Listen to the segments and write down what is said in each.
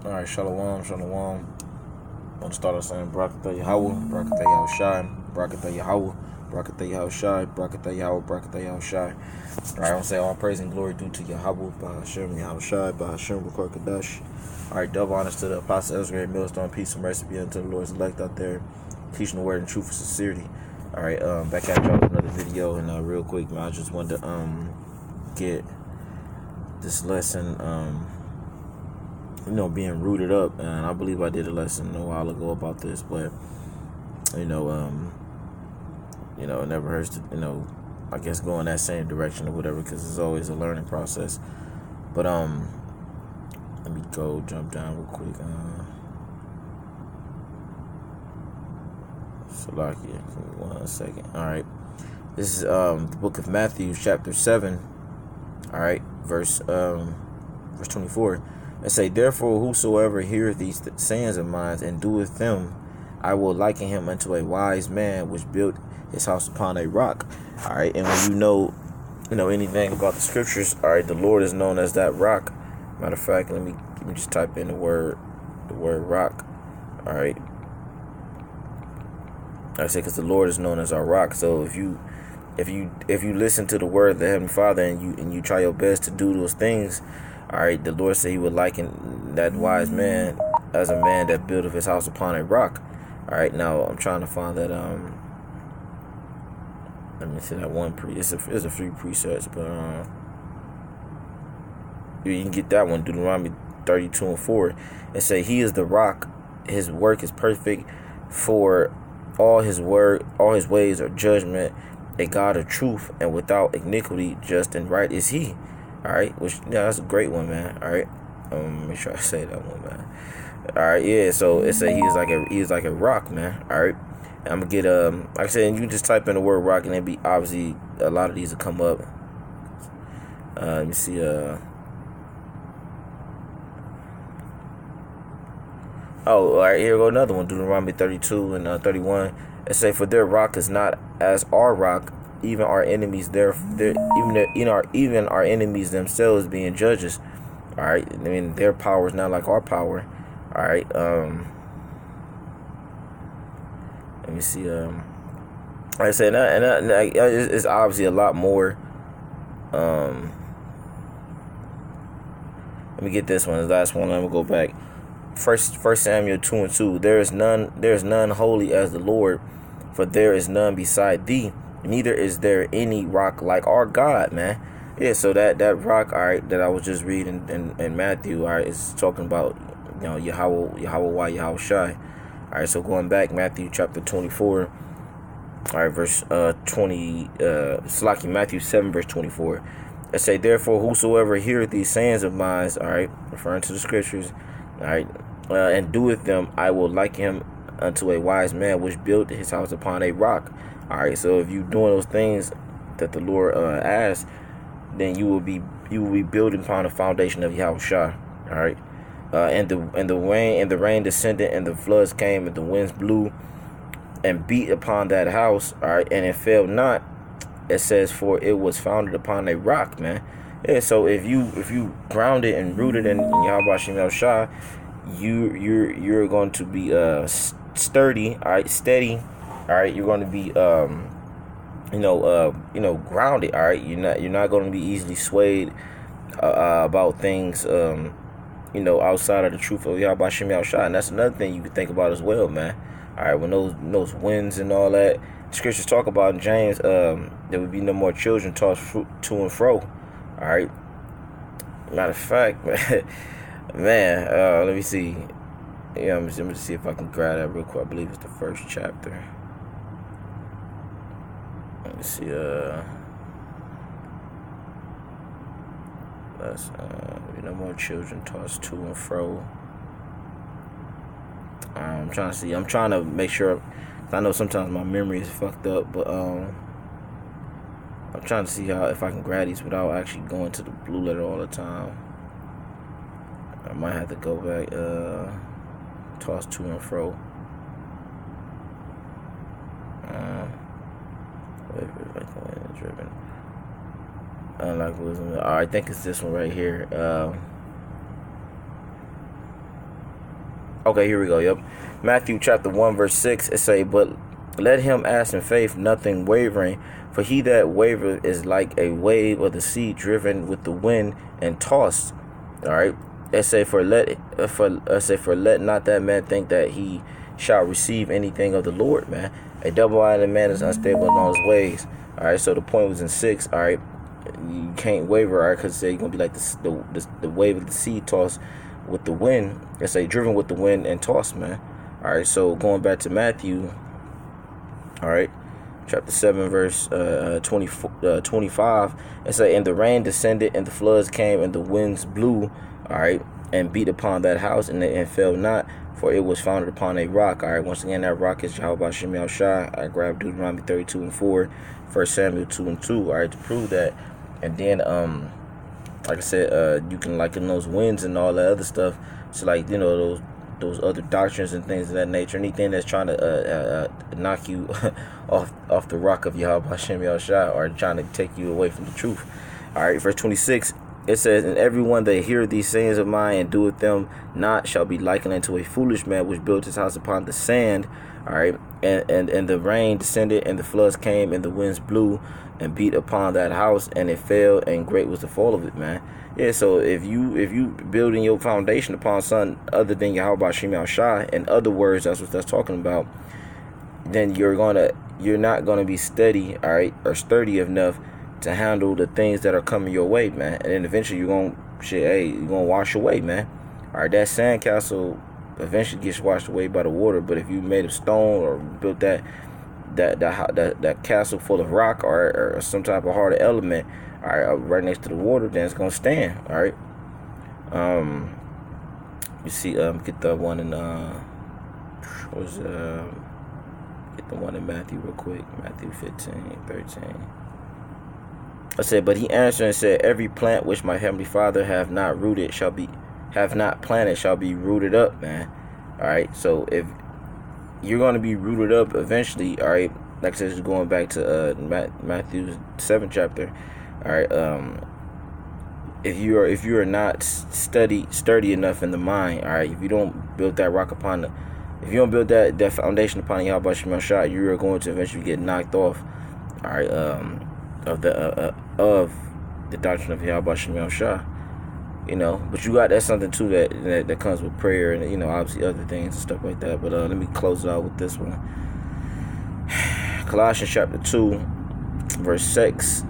Alright, shalom, shalom. I'm gonna start off saying Barakatah Yahawah, Barakatah Yahawashi, Barakatah Yahawah, Barakatah Yahawashi, Barakatah Yahawah, Barakatah Yahawashi. Alright, I'm gonna say all praise and glory due to Yahawah, Bahashem, Yahawashi, Bahashem, Rekor Kadash. Alright, double honors to the Apostle Ezra, Millstone, peace and mercy be unto the Lord's elect out there, teaching the word in truth and sincerity. Alright, back at y'all with another video, and real quick, man, I just wanted to get this lesson, being rooted up, and I believe I did a lesson a while ago about this, but it never hurts to, I guess go in that same direction or whatever, because it's always a learning process. But let me go jump down real quick. Salakia, give me 1 second. All right, this is the book of Matthew, chapter 7. All right, verse 24. And say, therefore, whosoever heareth these sayings of mine and doeth them, I will liken him unto a wise man which built his house upon a rock. All right, and when you know anything about the scriptures, all right, the Lord is known as that rock. Matter of fact, let me just type in the word rock. All right, I say because the Lord is known as our rock. So if you listen to the word of the Heavenly Father and you try your best to do those things, all right, the Lord said He would liken that wise man as a man that buildeth his house upon a rock. All right, now I'm trying to find that. Let me see that one. It's a few precepts, but you can get that one. Deuteronomy 32:4. It say, He is the rock; His work is perfect. For all His ways are judgment. A God of truth and without iniquity, just and right is He. All right, that's a great one, man. All right, make sure I say that one, man. All right, yeah. So it say he is like a rock, man. All right, I'm gonna get like I said, you just type in the word rock and it be obviously a lot of these will come up. Let me see. Oh, all right, here we go another one. Deuteronomy 32 and 31. It say, for their rock is not as our rock, even our enemies even our enemies themselves being judges. All right, I mean their power is not like our power. All right, let me see. Like I said, it's obviously a lot more. Let me get this one, the last one. I'm gonna go back. First Samuel 2:2. There is none holy as the Lord, for there is none beside thee. Neither is there any rock like our God, man. Yeah, so that rock, all right, that I was just reading in Matthew, all right, is talking about, Yahawah, Yahawashi. All right, so going back, Matthew chapter 24, all right, verse 20, Matthew 7, verse 24. It say, therefore, whosoever heareth these sayings of mine, all right, referring to the scriptures, all right, and doeth them, I will liken him unto a wise man which built his house upon a rock. All right, so if you doing those things that the Lord asked, then you will be building upon the foundation of Yahawashi. All right, and the rain descended, and the floods came, and the winds blew and beat upon that house. All right, and it fell not. It says, for it was founded upon a rock, man. Yeah, so if you grounded and rooted in Yahawashi, you're going to be sturdy, all right, steady. All right, you're going to be grounded. All right, you're not going to be easily swayed about things outside of the truth of Yahawashi. And that's another thing you can think about as well, man. All right, when those winds and all that, the scriptures talk about in James, there would be no more children tossed to and fro. All right. Matter of fact, man, let me see. Yeah, let me see if I can grab that real quick. I believe it's the first chapter. Let me see. That's no more children tossed to and fro. I'm trying to see. I'm trying to make sure. I know sometimes my memory is fucked up, but I'm trying to see if I can grab these without actually going to the blue letter all the time. I might have to go back. Toss to and fro. Driven. Unlike wisdom. I think it's this one right here. Okay, here we go. Yep. Matthew chapter 1, verse 6. It say, but let him ask in faith, nothing wavering. For he that wavereth is like a wave of the sea driven with the wind and tossed. All right. It say, for let not that man think that he shall receive anything of the Lord, man. A double-minded man is unstable in all his ways. All right. So the point was in 6. All right. You can't waver, all right, because you're gonna be like the wave of the sea tossed with the wind. It's like driven with the wind and tossed, man. All right, so going back to Matthew, all right, chapter 7, verse 25. It say, and the rain descended, and the floods came, and the winds blew, all right, and beat upon that house, and fell not, for it was founded upon a rock. All right, once again, that rock is Yahawashi. I grabbed Deuteronomy 32 and 4, 1 Samuel 2 and 2, all right, to prove that. And then, like I said, you can liken those winds and all that other stuff. So, like, you know, those other doctrines and things of that nature. Anything that's trying to knock you off the rock of Yahawashi, or trying to take you away from the truth. All right, verse 26. It says, and everyone that heareth these sayings of mine and doeth them not shall be likened unto a foolish man which built his house upon the sand. All right, and the rain descended, and the floods came, and the winds blew and beat upon that house, and it fell, and great was the fall of it, man. Yeah, so if you building your foundation upon something other than Yahawashi, in other words, that's what that's talking about, then you're not gonna be steady, all right, or sturdy enough to handle the things that are coming your way, man. And then eventually you're gonna wash away, man. All right, that sandcastle eventually gets washed away by the water. But if you made of stone or built that castle full of rock or some type of harder element, all right, right next to the water, then it's gonna stand. All right. You see, get the one in get the one in Matthew real quick. Matthew 15:13. I said, but he answered and said, every plant which my heavenly Father have not planted shall be rooted up, man. All right. So if you're going to be rooted up eventually, all right, like I said, just going back to Matthew 7 chapter, all right. If you are not sturdy enough in the mind, all right, if you don't build that rock upon if you don't build that foundation upon Yahawashi, you are going to eventually get knocked off, all right, of the doctrine of Yahawashi, you know. But you got, that's something too that comes with prayer and, you know, obviously other things and stuff like that. But let me close it out with this one. Colossians chapter 2, verse 6.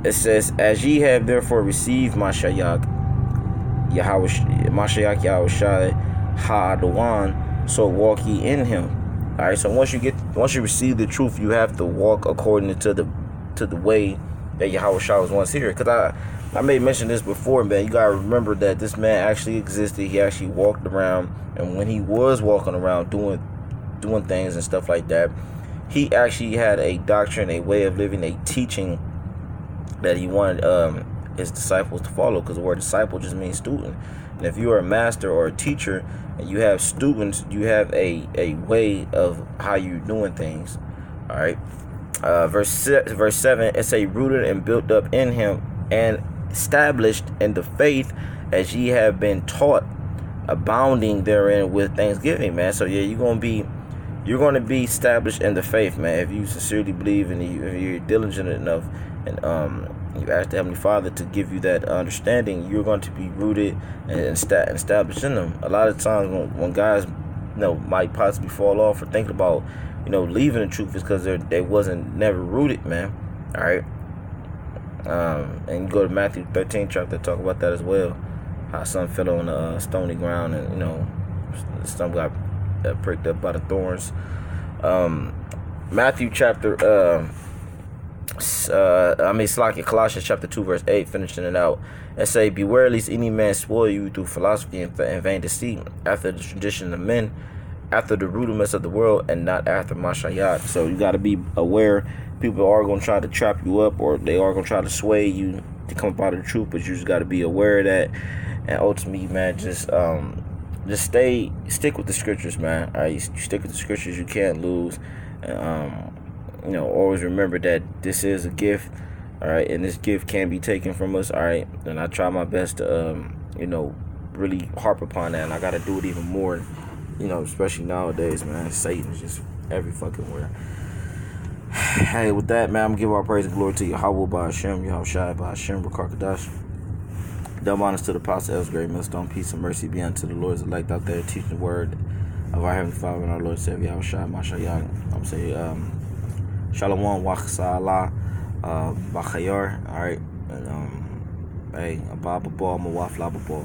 It says, as ye have therefore received Mashiach Yahawashi Ha-Dawan, so walk ye in him. All right, so once you receive the truth, you have to walk according to the way that Yahawashi was once here. Because I may mention this before, man. You gotta remember that this man actually existed. He actually walked around, and when he was walking around doing things and stuff like that, he actually had a doctrine, a way of living, a teaching that he wanted his disciples to follow. Because the word disciple just means student. And if you are a master or a teacher and you have students, you have a way of how you're doing things. All right. Verse 7, it say, rooted and built up in him and established in the faith as ye have been taught, abounding therein with thanksgiving, man. So yeah, you're going to be established in the faith, man, if you sincerely believe and if you're diligent enough and you ask the Heavenly Father to give you that understanding, you're going to be rooted and established in them. A lot of times when guys, you know, might possibly fall off or think about, you know, leaving the truth, is because they wasn't never rooted, man. All right. And you go to Matthew 13 chapter, talk about that as well. How some fell on the stony ground, and, you know, some got pricked up by the thorns. Matthew chapter Colossians chapter 2 verse 8, finishing it out, and say, beware lest any man spoil you through philosophy and vain deceit, after the tradition of men, after the rudiments of the world, and not after Mashiach. So you got to be aware. People are going to try to trap you up, or they are going to try to sway you to come up out of the truth, but you just got to be aware of that. And ultimately, man, just stick with the scriptures, man. All right, you stick with the scriptures, you can't lose. You know, always remember that this is a gift, all right, and this gift can be taken from us, all right. And I try my best to, you know, really harp upon that, and I gotta do it even more. You know, especially nowadays, man. Satan is just every fucking where. Hey, with that, man, I'm gonna give all praise and glory to Yahawah by Hashem, Yahawashi by Hashem, Bakarkadash. Double honors to the Apostle El's great millstone. Peace and mercy be unto the Lord's elect out there, teaching the word of our Heavenly Father and our Lord Savior Yahawashi, Mashayah. I'm saying, Shalom, Wachsa'Allah, Bachayar. All right, and hey, a Baba Ball, Mawaf Laba Ball.